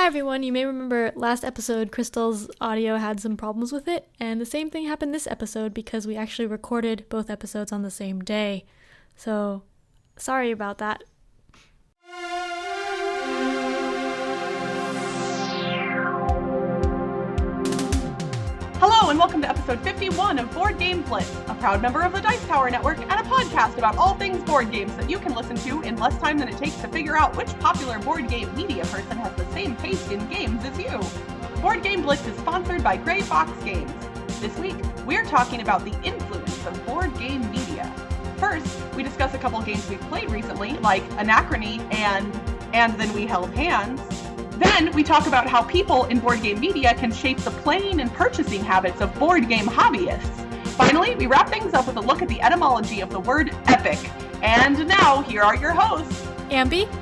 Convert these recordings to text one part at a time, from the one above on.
everyone, you may remember last episode Crystal's audio had some problems with it, and the same thing happened this episode because we actually recorded both episodes on the same day. So, sorry about that. Hello and welcome to episode 51 of Board Game Blitz, a proud member of the Dice Tower Network and a podcast about all things board games that you can listen to in less time than it takes to figure out which popular board game media person has the same taste in games as you. Board Game Blitz is sponsored by Gray Fox Games. This week, we're talking about the influence of board game media. First, we discuss a couple games we've played recently, like Anachrony and Then We Held Hands. Then we talk about how people in board game media can shape the playing and purchasing habits of board game hobbyists. Finally, we wrap things up with a look at the etymology of the word epic. And now, here are your hosts, Ambie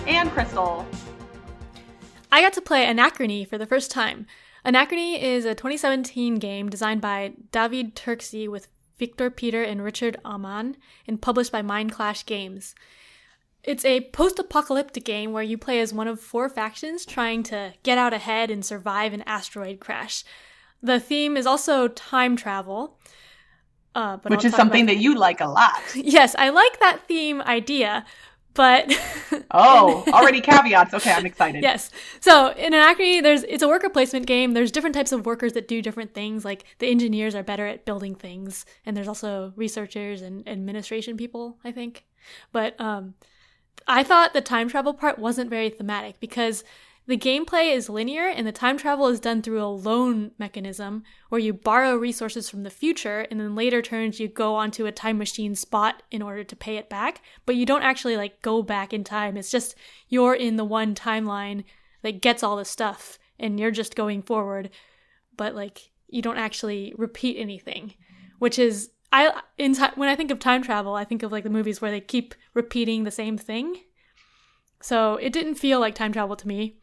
and Crystal. I got to play Anachrony for the first time. Anachrony is a 2017 game designed by David Turksi with Victor Peter and Richard Amann and published by Mindclash Games. It's a post-apocalyptic game where you play as one of 4 factions trying to get out ahead and survive an asteroid crash. The theme is also time travel. Which is something that you like a lot. Yes, I like that theme idea, but... Oh, already caveats. Okay, I'm excited. Yes. So in Anachrony, it's a worker placement game. There's different types of workers that do different things. Like the engineers are better at building things, and there's also researchers and administration people, I think. But I thought the time travel part wasn't very thematic because the gameplay is linear and the time travel is done through a loan mechanism where you borrow resources from the future and then later turns you go onto a time machine spot in order to pay it back, but you don't actually go back in time. It's just you're in the one timeline that gets all the stuff and you're just going forward, but you don't actually repeat anything, which is when I think of time travel, I think of the movies where they keep repeating the same thing. So it didn't feel like time travel to me.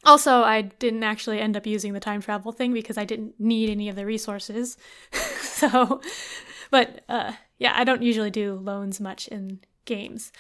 Also, I didn't actually end up using the time travel thing because I didn't need any of the resources. I don't usually do loans much in games.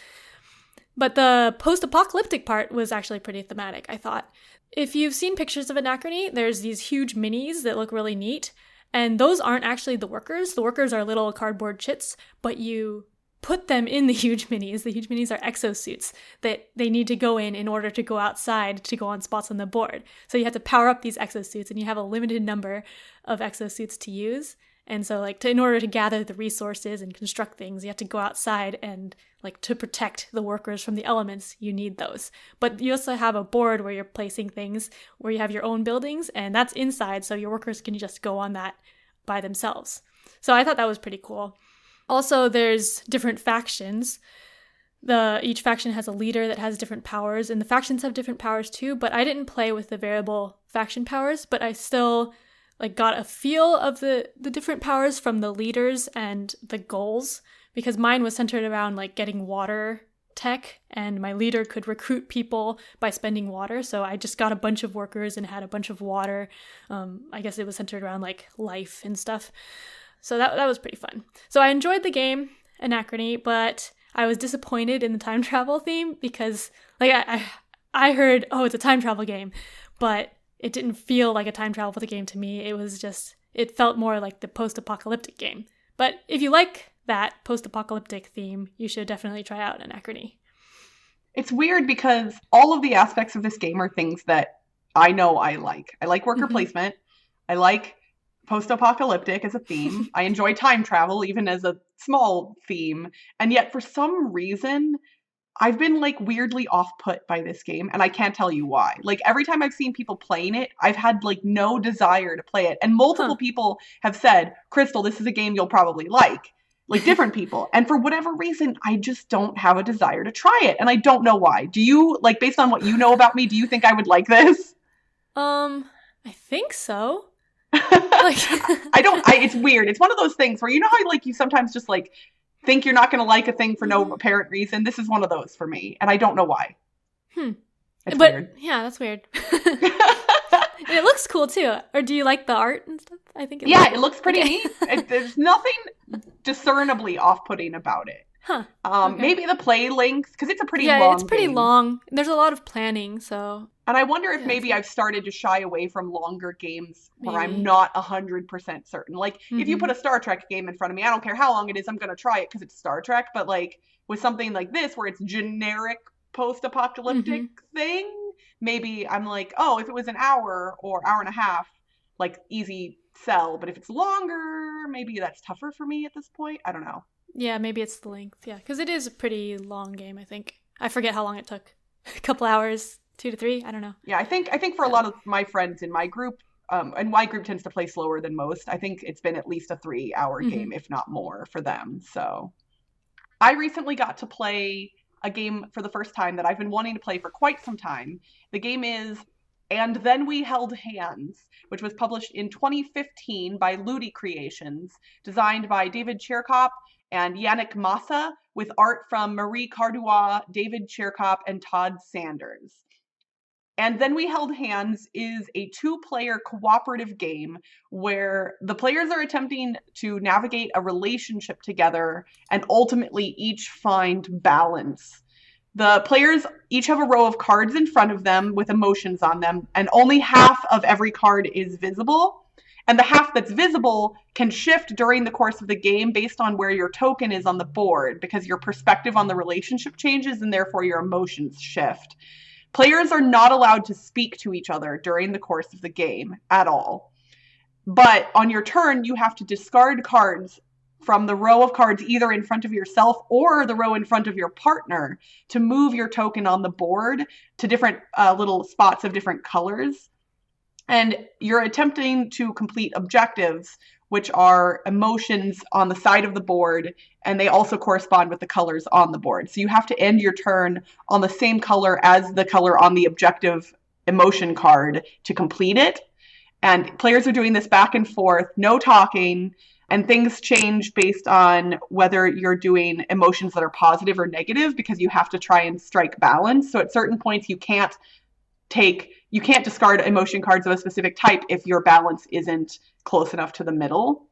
But the post-apocalyptic part was actually pretty thematic, I thought. If you've seen pictures of Anachrony, there's these huge minis that look really neat. And those aren't actually the workers. The workers are little cardboard chits, but you put them in the huge minis. The huge minis are exosuits that they need to go in order to go outside to go on spots on the board. So you have to power up these exosuits, and you have a limited number of exosuits to use. And so in order to gather the resources and construct things, you have to go outside and to protect the workers from the elements, you need those. But you also have a board where you're placing things, where you have your own buildings, and that's inside, so your workers can just go on that by themselves. So I thought that was pretty cool. Also, there's different factions. Each faction has a leader that has different powers, and the factions have different powers too, but I didn't play with the variable faction powers, but I still got a feel of the different powers from the leaders and the goals, because mine was centered around getting water tech, and my leader could recruit people by spending water, so I just got a bunch of workers and had a bunch of water. I guess it was centered around life and stuff. So that was pretty fun. So I enjoyed the game, Anachrony, but I was disappointed in the time travel theme because I heard, oh, it's a time travel game, but it didn't feel like a time travel game to me. It felt more like the post-apocalyptic game. But if you like that post-apocalyptic theme, you should definitely try out Anachrony. It's weird because all of the aspects of this game are things that I know I like. I like worker placement. I like post-apocalyptic as a theme. I enjoy time travel even as a small theme. And yet for some reason, I've been weirdly off-put by this game, and I can't tell you why. Every time I've seen people playing it, I've had no desire to play it. And multiple people have said, Crystal, this is a game you'll probably like. Different people. And for whatever reason, I just don't have a desire to try it. And I don't know why. Do you, based on what you know about me, do you think I would like this? I think so. It's weird. It's one of those things where, you know how you sometimes just think you're not going to like a thing for no apparent reason? This is one of those for me. And I don't know why. It's weird. Yeah, that's weird. And it looks cool too. Or do you like the art and stuff? I think it looks pretty neat. There's nothing discernibly off-putting about it. Huh. Okay. Maybe the play length, because it's a pretty Yeah, long it's pretty game. long. There's a lot of planning, so. And I wonder if Yeah, maybe so I've started to shy away from longer games where I'm maybe. not 100% certain. Like, if you put a Star Trek game in front of me, I don't care how long it is, I'm going to try it because it's Star Trek. But, like, with something like this where it's generic post-apocalyptic thing, maybe I'm like, oh, if it was an hour or hour and a half, like, easy sell. But if it's longer, maybe that's tougher for me at this point. I don't know. Yeah, maybe it's the length. Yeah, because it is a pretty long game, I think. I forget how long it took. A couple hours, 2 to 3, I don't know. Yeah, I think for a lot of my friends in my group, and my group tends to play slower than most, I think it's been at least a 3-hour game, if not more, for them. So I recently got to play a game for the first time that I've been wanting to play for quite some time. The game is And Then We Held Hands, which was published in 2015 by Ludi Creations, designed by David Cherkop and Yannick Massa, with art from Marie Cardois, David Cherkop, and Todd Sanders. And Then We Held Hands is a 2-player cooperative game where the players are attempting to navigate a relationship together and ultimately each find balance. The players each have a row of cards in front of them with emotions on them, and only half of every card is visible. And the half that's visible can shift during the course of the game based on where your token is on the board, because your perspective on the relationship changes and therefore your emotions shift. Players are not allowed to speak to each other during the course of the game at all. But on your turn, you have to discard cards from the row of cards either in front of yourself or the row in front of your partner to move your token on the board to different little spots of different colors. And you're attempting to complete objectives, which are emotions on the side of the board, and they also correspond with the colors on the board. So you have to end your turn on the same color as the color on the objective emotion card to complete it. And players are doing this back and forth, no talking, and things change based on whether you're doing emotions that are positive or negative, because you have to try and strike balance. So at certain points, you can't discard emotion cards of a specific type if your balance isn't close enough to the middle.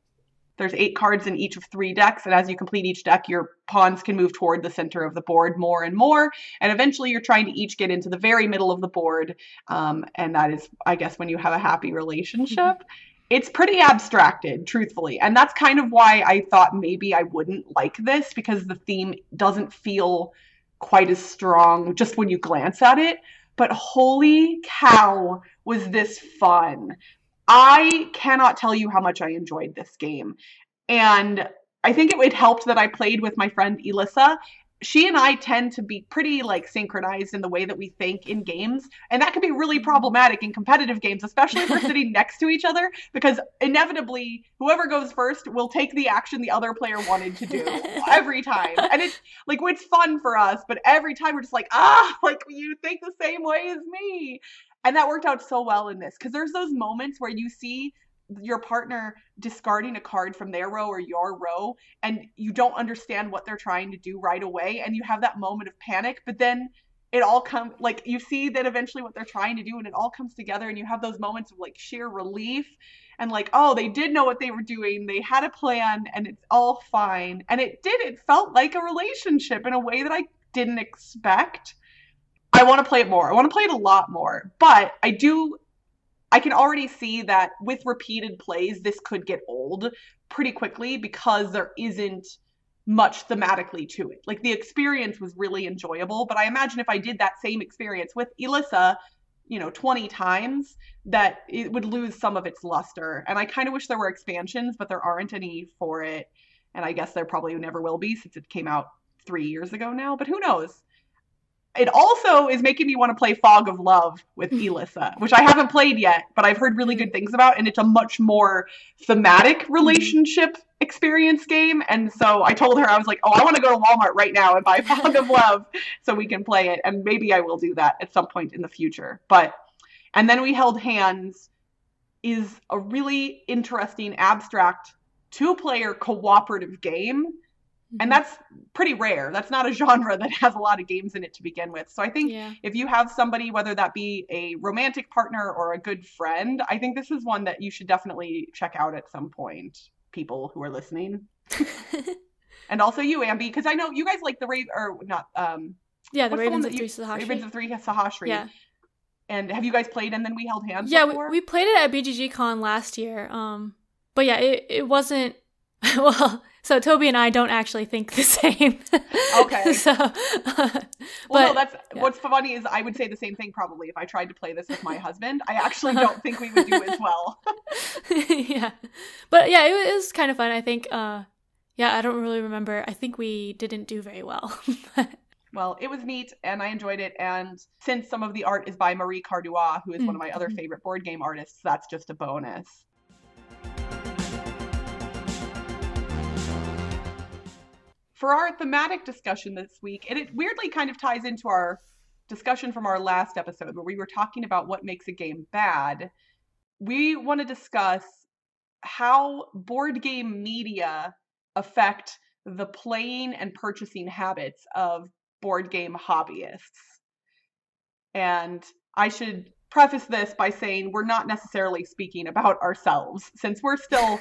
There's 8 cards in each of 3 decks, and as you complete each deck, your pawns can move toward the center of the board more and more, and eventually you're trying to each get into the very middle of the board, and that is, I guess, when you have a happy relationship. It's pretty abstracted, truthfully, and that's kind of why I thought maybe I wouldn't like this, because the theme doesn't feel quite as strong just when you glance at it. But holy cow, was this fun. I cannot tell you how much I enjoyed this game. And I think it helped that I played with my friend Elissa. She and I tend to be pretty synchronized in the way that we think in games. And that can be really problematic in competitive games, especially if we're sitting next to each other, because inevitably whoever goes first will take the action the other player wanted to do every time. And it's fun for us, but every time we're just you think the same way as me. And that worked out so well in this, because there's those moments where you see your partner discarding a card from their row or your row, and you don't understand what they're trying to do right away, and you have that moment of panic, but then it all comes, you see that eventually what they're trying to do, and it all comes together, and you have those moments of sheer relief, and oh, they did know what they were doing, they had a plan, and it's all fine. And it felt like a relationship in a way that I didn't expect. I want to play it more. I want to play it a lot more, but I can already see that with repeated plays, this could get old pretty quickly, because there isn't much thematically to it. The experience was really enjoyable, but I imagine if I did that same experience with Elissa, 20 times, that it would lose some of its luster. And I kind of wish there were expansions, but there aren't any for it. And I guess there probably never will be, since it came out 3 years ago now, but who knows? It also is making me want to play Fog of Love with Elissa, which I haven't played yet, but I've heard really good things about, and it's a much more thematic relationship experience game. And so I told her, I was like, oh, I want to go to Walmart right now and buy Fog of Love so we can play it. And maybe I will do that at some point in the future. And Then We Held Hands is a really interesting, abstract, 2-player cooperative game. And that's pretty rare. That's not a genre that has a lot of games in it to begin with. So I think if you have somebody, whether that be a romantic partner or a good friend, I think this is one that you should definitely check out at some point, people who are listening. And also you, Ambie, because I know you guys like the the Ravens of Three Sahashri. Ravens of Three Sahashri. Yeah. And have you guys played and then we held hands Yeah, before? we played it at BGG Con last year. But yeah, it wasn't... Well, so Toby and I don't actually think the same. Okay. So, well, no, what's funny is I would say the same thing probably if I tried to play this with my husband. I actually don't think we would do as well. Yeah. But yeah, it was kind of fun. I think, I don't really remember. I think we didn't do very well. Well, it was neat and I enjoyed it. And since some of the art is by Marie Cardois, who is one of my other favorite board game artists, that's just a bonus. For our thematic discussion this week, and it weirdly kind of ties into our discussion from our last episode where we were talking about what makes a game bad, we want to discuss how board game media affect the playing and purchasing habits of board game hobbyists. And I should preface this by saying we're not necessarily speaking about ourselves, since we're still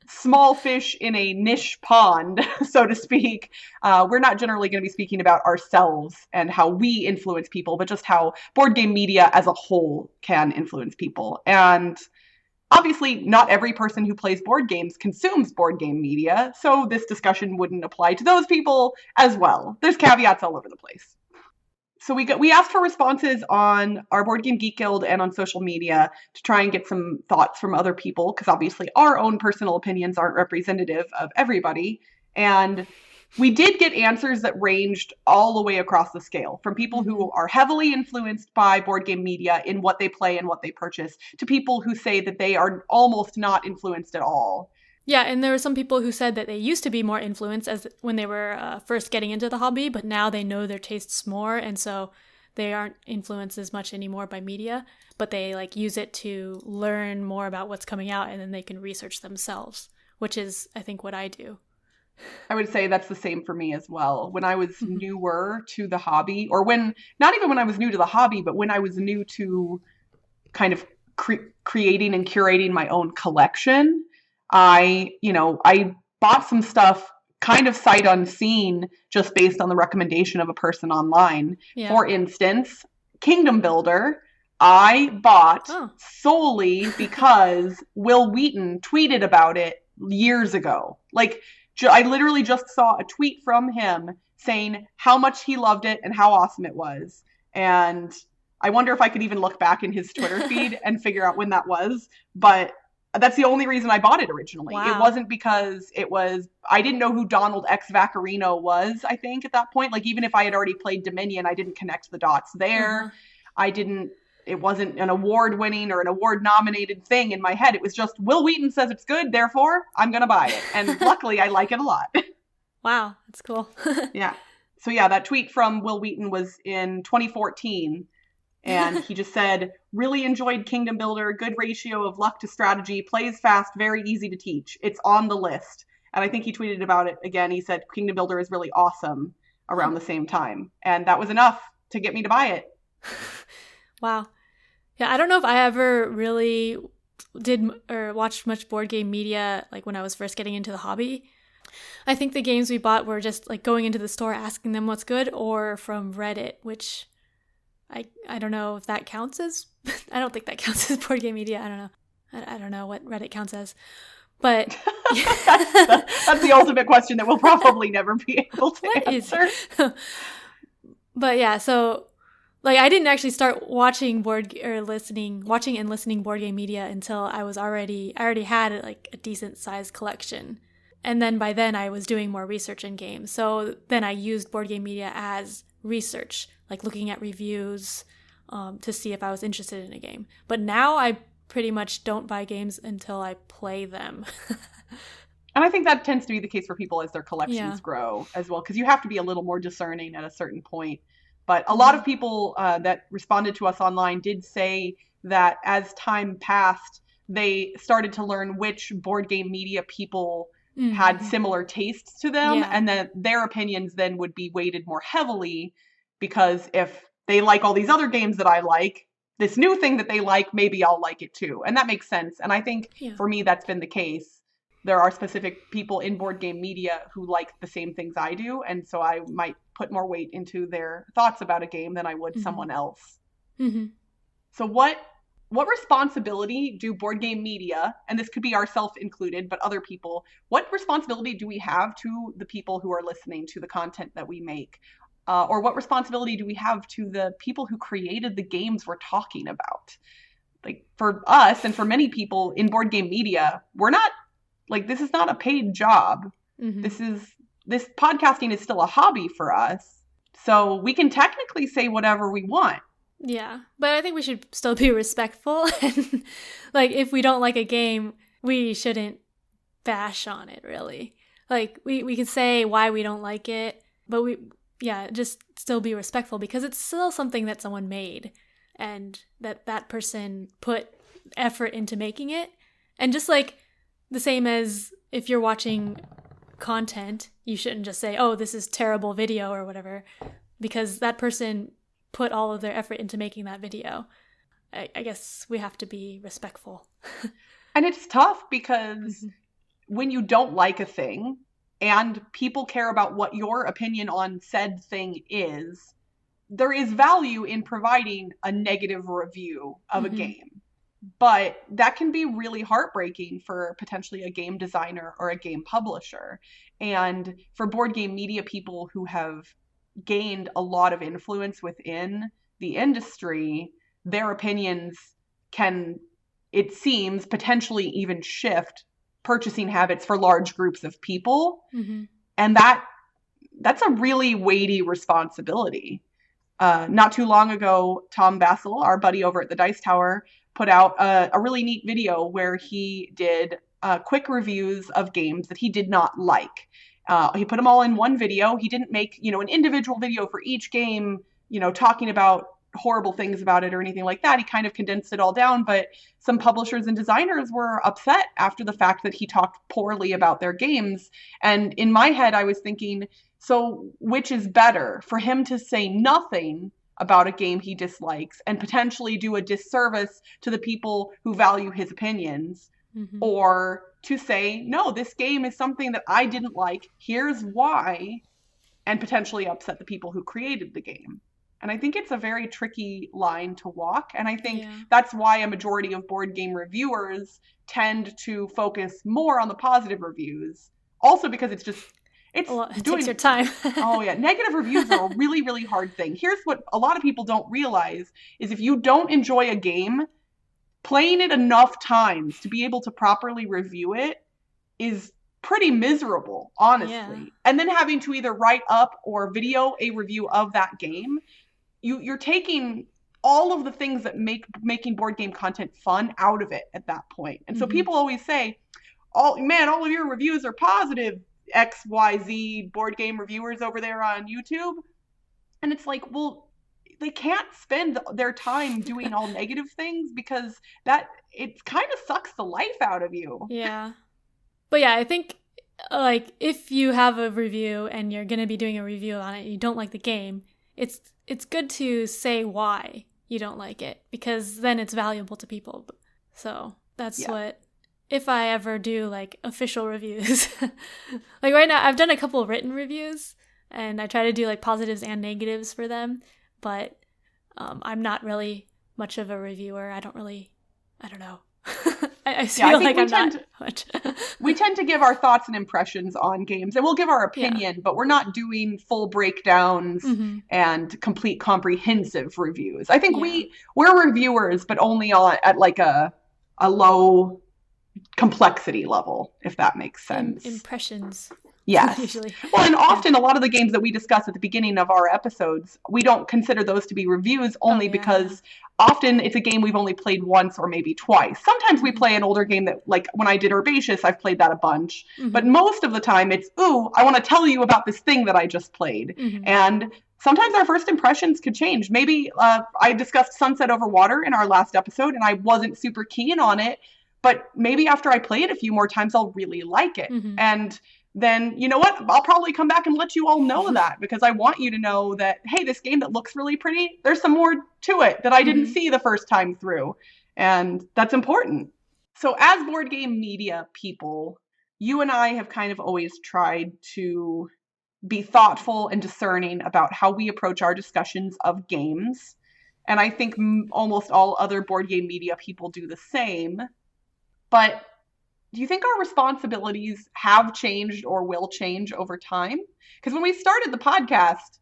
small fish in a niche pond, so to speak. We're not generally going to be speaking about ourselves and how we influence people, but just how board game media as a whole can influence people. And obviously, not every person who plays board games consumes board game media, so this discussion wouldn't apply to those people as well. There's caveats all over the place. So we asked for responses on our Board Game Geek Guild and on social media to try and get some thoughts from other people, because obviously our own personal opinions aren't representative of everybody. And we did get answers that ranged all the way across the scale, from people who are heavily influenced by board game media in what they play and what they purchase, to people who say that they are almost not influenced at all. Yeah, and there were some people who said that they used to be more influenced as when they were first getting into the hobby, but now they know their tastes more, and so they aren't influenced as much anymore by media, but they use it to learn more about what's coming out, and then they can research themselves, which is, I think, what I do. I would say that's the same for me as well. When I was newer to the hobby, or not even when I was new to the hobby, but when I was new to kind of creating and curating my own collection, I bought some stuff kind of sight unseen just based on the recommendation of a person online. Yeah. For instance, Kingdom Builder, I bought solely because Will Wheaton tweeted about it years ago. I literally just saw a tweet from him saying how much he loved it and how awesome it was. And I wonder if I could even look back in his Twitter feed and figure out when that was. But that's the only reason I bought it originally. Wow. It wasn't because I didn't know who Donald X. Vaccarino was, I think, at that point. Even if I had already played Dominion, I didn't connect the dots there. It wasn't an award-winning or an award-nominated thing in my head. It was just, Will Wheaton says it's good, therefore, I'm going to buy it. And luckily, I like it a lot. Wow, that's cool. Yeah. So yeah, that tweet from Will Wheaton was in 2014. And he just said, really enjoyed Kingdom Builder, good ratio of luck to strategy, plays fast, very easy to teach. It's on the list. And I think he tweeted about it again. He said, Kingdom Builder is really awesome around the same time. And that was enough to get me to buy it. Wow. Yeah, I don't know if I ever really did or watched much board game media when I was first getting into the hobby. I think the games we bought were just going into the store, asking them what's good, or from Reddit, which I don't know if that counts as, I don't think that counts as board game media. I don't know. I don't know what Reddit counts as, but that's the ultimate question that we'll probably never be able to answer. But yeah, so I didn't actually start watching and listening board game media until I already had a decent sized collection. And then by then I was doing more research in games. So then I used board game media as research, looking at reviews to see if I was interested in a game. But now I pretty much don't buy games until I play them. And I think that tends to be the case for people as their collections grow as well, because you have to be a little more discerning at a certain point. But a lot of people that responded to us online did say that as time passed, they started to learn which board game media people had similar tastes to them, and then their opinions then would be weighted more heavily, because if they like all these other games that I like, this new thing that they like, maybe I'll like it too. And that makes sense. And I think for me, that's been the case. there are specific people in board game media who like the same things I do. And so I might put more weight into their thoughts about a game than I would someone else. Mm-hmm. So what responsibility do board game media, and this could be ourselves included, but other people, what responsibility do we have to the people who are listening to the content that we make? Or what responsibility do we have to the people who created the games we're talking about? Like for us and for many people in board game media, we're not, like, this is not a paid job. Mm-hmm. This podcasting is still a hobby for us. So we can technically say whatever we want. Yeah, but I think we should still be respectful. And like, if we don't like a game, we shouldn't bash on it, really. Like, we can say why we don't like it, but just still be respectful, because it's still something that someone made and that person put effort into making it. And just like the same as if you're watching content, you shouldn't just say, oh, this is terrible video or whatever, because that person put all of their effort into making that video. I guess we have to be respectful. And it's tough because when you don't like a thing and people care about what your opinion on said thing is, there is value in providing a negative review of a game. But that can be really heartbreaking for potentially a game designer or a game publisher. And for board game media people who have gained a lot of influence within the industry, their opinions can, it seems, potentially even shift purchasing habits for large groups of people. And that's a really weighty responsibility. Not too long ago, Tom Bassel, our buddy over at the Dice Tower, put out a really neat video where he did quick reviews of games that he did not like. He put them all in one video. He didn't make, an individual video for each game, talking about horrible things about it or anything like that. He kind of condensed it all down, but some publishers and designers were upset after the fact that he talked poorly about their games. And in my head, I was thinking, so which is better, for him to say nothing about a game he dislikes and potentially do a disservice to the people who value his opinions, or to say, no, this game is something that I didn't like, here's why, and potentially upset the people who created the game. And I think it's a very tricky line to walk. And I think that's why a majority of board game reviewers tend to focus more on the positive reviews. Also because it takes your time. Oh yeah. Negative reviews are a really, really hard thing. Here's what a lot of people don't realize is if you don't enjoy a game, playing it enough times to be able to properly review it is pretty miserable, honestly. Yeah. And then having to either write up or video a review of that game, you're taking all of the things that make making board game content fun out of it at that point. And so people always say, all of your reviews are positive, XYZ board game reviewers over there on YouTube. And it's like, well, they can't spend their time doing all negative things because it kind of sucks the life out of you. Yeah. But yeah, I think like if you have a review and you're going to be doing a review on it and you don't like the game, it's good to say why you don't like it, because then it's valuable to people. So that's what, if I ever do like official reviews, like right now I've done a couple written reviews and I try to do like positives and negatives for them, but I'm not really much of a reviewer. I don't know. I feel like I'm not much. We tend to give our thoughts and impressions on games, and we'll give our opinion, but we're not doing full breakdowns and complete comprehensive reviews. I think we're reviewers, but only at like a low complexity level, if that makes sense. Impressions. Yes. Usually. Well, and often a lot of the games that we discuss at the beginning of our episodes, we don't consider those to be reviews only because often it's a game we've only played once or maybe twice. Sometimes we play an older game that, like when I did Herbaceous, I've played that a bunch. But most of the time it's, I want to tell you about this thing that I just played. And sometimes our first impressions could change. Maybe I discussed Sunset Over Water in our last episode and I wasn't super keen on it, but maybe after I play it a few more times, I'll really like it. And then, you know what? I'll probably come back and let you all know that, because I want you to know that, hey, this game that looks really pretty, there's some more to it that I didn't see the first time through. And that's important. So as board game media people, you and I have kind of always tried to be thoughtful and discerning about how we approach our discussions of games. And I think almost all other board game media people do the same. But do you think our responsibilities have changed or will change over time? Because when we started the podcast,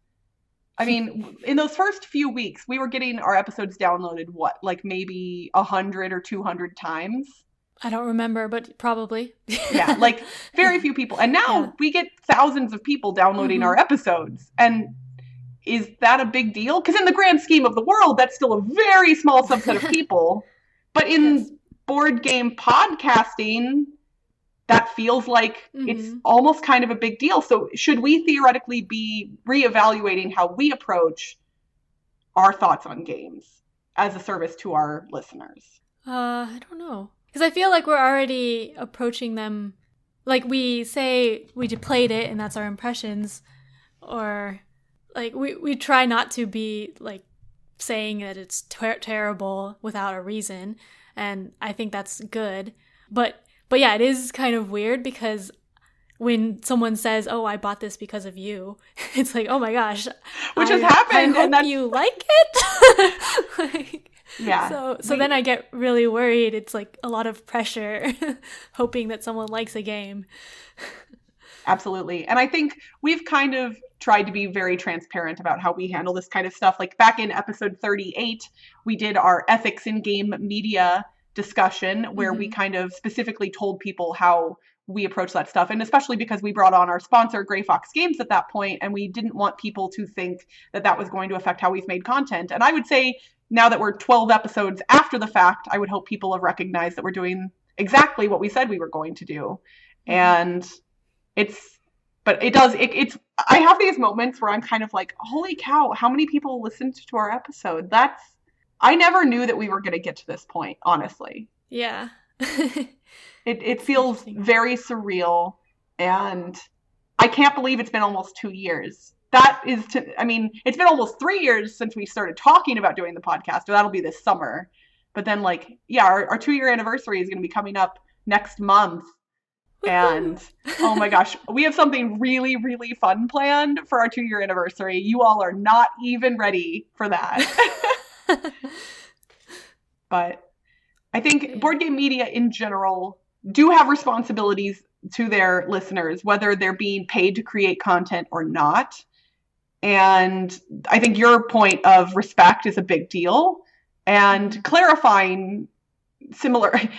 I mean, in those first few weeks, we were getting our episodes downloaded, like maybe 100 or 200 times? I don't remember, but probably. Yeah, like very few people. And now we get thousands of people downloading our episodes. And is that a big deal? Because in the grand scheme of the world, that's still a very small subset of people. But in board game podcasting, that feels like it's almost kind of a big deal. So should we theoretically be reevaluating how we approach our thoughts on games as a service to our listeners? I don't know. Because I feel like we're already approaching them, like we say we played it and that's our impressions, or like we try not to be like saying that it's terrible without a reason, and I think that's good. But yeah, it is kind of weird because when someone says, "Oh, I bought this because of you," it's like, "Oh my gosh," which has happened, I hope you like it. Like, yeah. So then I get really worried. It's like a lot of pressure, hoping that someone likes a game. Absolutely. And I think we've kind of tried to be very transparent about how we handle this kind of stuff. Like back in episode 38, we did our ethics in game media discussion where we kind of specifically told people how we approach that stuff. And especially because we brought on our sponsor, Gray Fox Games at that point, and we didn't want people to think that that was going to affect how we've made content. And I would say now that we're 12 episodes after the fact, I would hope people have recognized that we're doing exactly what we said we were going to do. And I have these moments where I'm kind of like, holy cow, how many people listened to our episode? I never knew that we were going to get to this point, honestly. Yeah. It feels very surreal, and I can't believe it's been almost 2 years. It's been almost 3 years since we started talking about doing the podcast, or that'll be this summer. But then our 2-year anniversary is going to be coming up next month. And oh my gosh, we have something really, really fun planned for our 2-year anniversary. You all are not even ready for that. But I think board game media in general do have responsibilities to their listeners, whether they're being paid to create content or not. And I think your point of respect is a big deal. And clarifying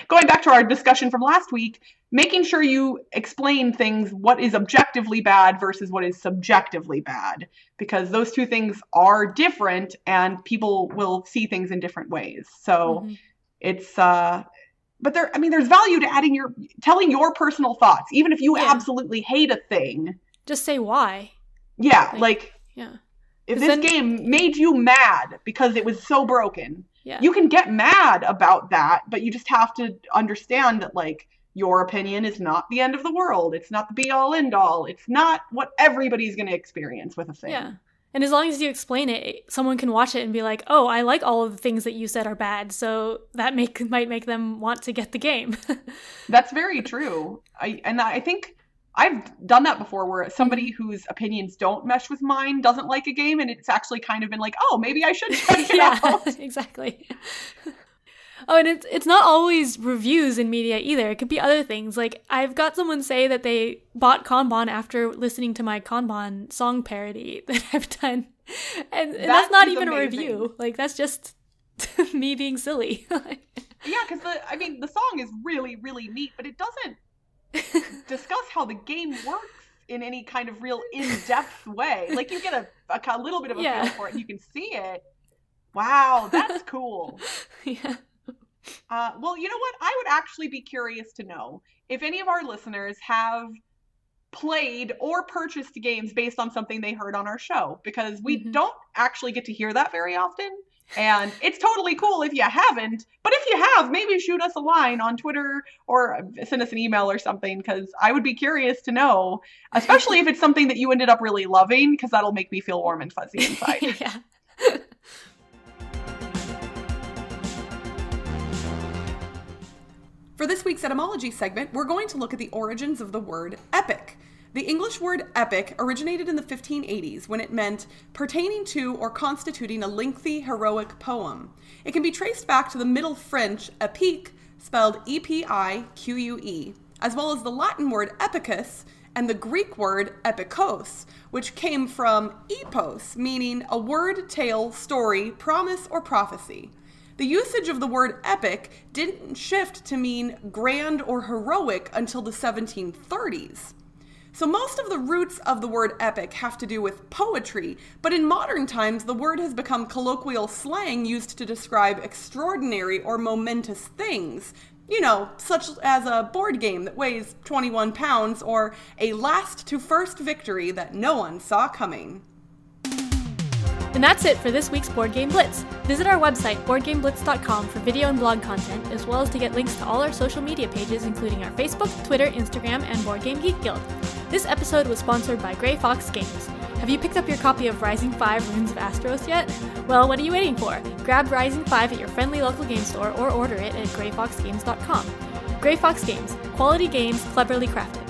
going back to our discussion from last week, making sure you explain things, what is objectively bad versus what is subjectively bad, because those two things are different and people will see things in different ways. So it's, but there's value to telling your personal thoughts, even if you absolutely hate a thing. Just say why. Yeah. If this then game made you mad because it was so broken, you can get mad about that, but you just have to understand that your opinion is not the end of the world. It's not the be all end all. It's not what everybody's going to experience with a thing. Yeah. And as long as you explain it, someone can watch it and be like, "Oh, I like all of the things that you said are bad." So that might make them want to get the game. That's very true. I think I've done that before, where somebody whose opinions don't mesh with mine doesn't like a game, and it's actually kind of been like, "Oh, maybe I should check it out." Exactly. Oh, and it's not always reviews in media either. It could be other things. Like, I've got someone say that they bought Kanban after listening to my Kanban song parody that I've done. And that's not even amazing. A review. That's just me being silly. Yeah, because the song is really, really neat, but it doesn't discuss how the game works in any kind of real in-depth way. You get a little bit of a feel for it and you can see it. Wow, that's cool. Yeah. Well, you know what? I would actually be curious to know if any of our listeners have played or purchased games based on something they heard on our show, because we don't actually get to hear that very often. And it's totally cool if you haven't, but if you have, maybe shoot us a line on Twitter or send us an email or something, because I would be curious to know, especially if it's something that you ended up really loving, because that'll make me feel warm and fuzzy inside. Yeah. For this week's etymology segment, we're going to look at the origins of the word epic. The English word epic originated in the 1580s when it meant pertaining to or constituting a lengthy, heroic poem. It can be traced back to the Middle French epique, spelled E-P-I-Q-U-E, as well as the Latin word epicus and the Greek word epikos, which came from epos, meaning a word, tale, story, promise, or prophecy. The usage of the word epic didn't shift to mean grand or heroic until the 1730s. So most of the roots of the word epic have to do with poetry, but in modern times the word has become colloquial slang used to describe extraordinary or momentous things. You know, such as a board game that weighs 21 pounds or a last to first victory that no one saw coming. And that's it for this week's Board Game Blitz. Visit our website, boardgameblitz.com, for video and blog content, as well as to get links to all our social media pages, including our Facebook, Twitter, Instagram, and Board Game Geek Guild. This episode was sponsored by Grey Fox Games. Have you picked up your copy of Rising 5 Runes of Astros yet? Well, what are you waiting for? Grab Rising 5 at your friendly local game store or order it at greyfoxgames.com. Grey Fox Games, quality games cleverly crafted.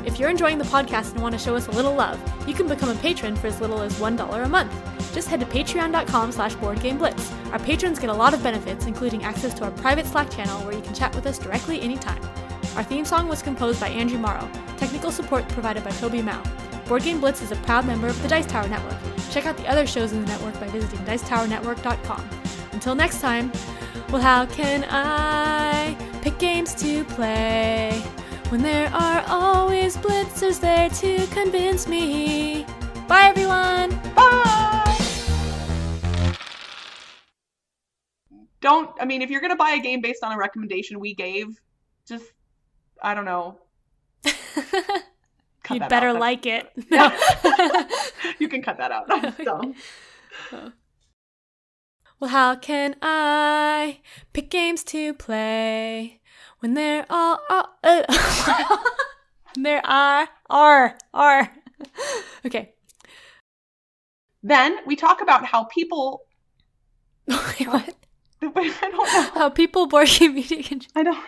If you're enjoying the podcast and want to show us a little love, you can become a patron for as little as $1 a month. Just head to patreon.com/boardgameblitz. Our patrons get a lot of benefits, including access to our private Slack channel where you can chat with us directly anytime. Our theme song was composed by Andrew Morrow. Technical support provided by Toby Mao. Board Game Blitz is a proud member of the Dice Tower Network. Check out the other shows in the network by visiting dicetowernetwork.com. Until next time, well, how can I pick games to play when there are always blitzers there to convince me? Bye, everyone! Bye! If you're going to buy a game based on a recommendation we gave, just, I don't know. You'd better like it. No. You can cut that out. That's dumb. Well, how can I pick games to play when there are there are okay. Then we talk about how people. Wait, what? I don't know. How people board game media can. I don't.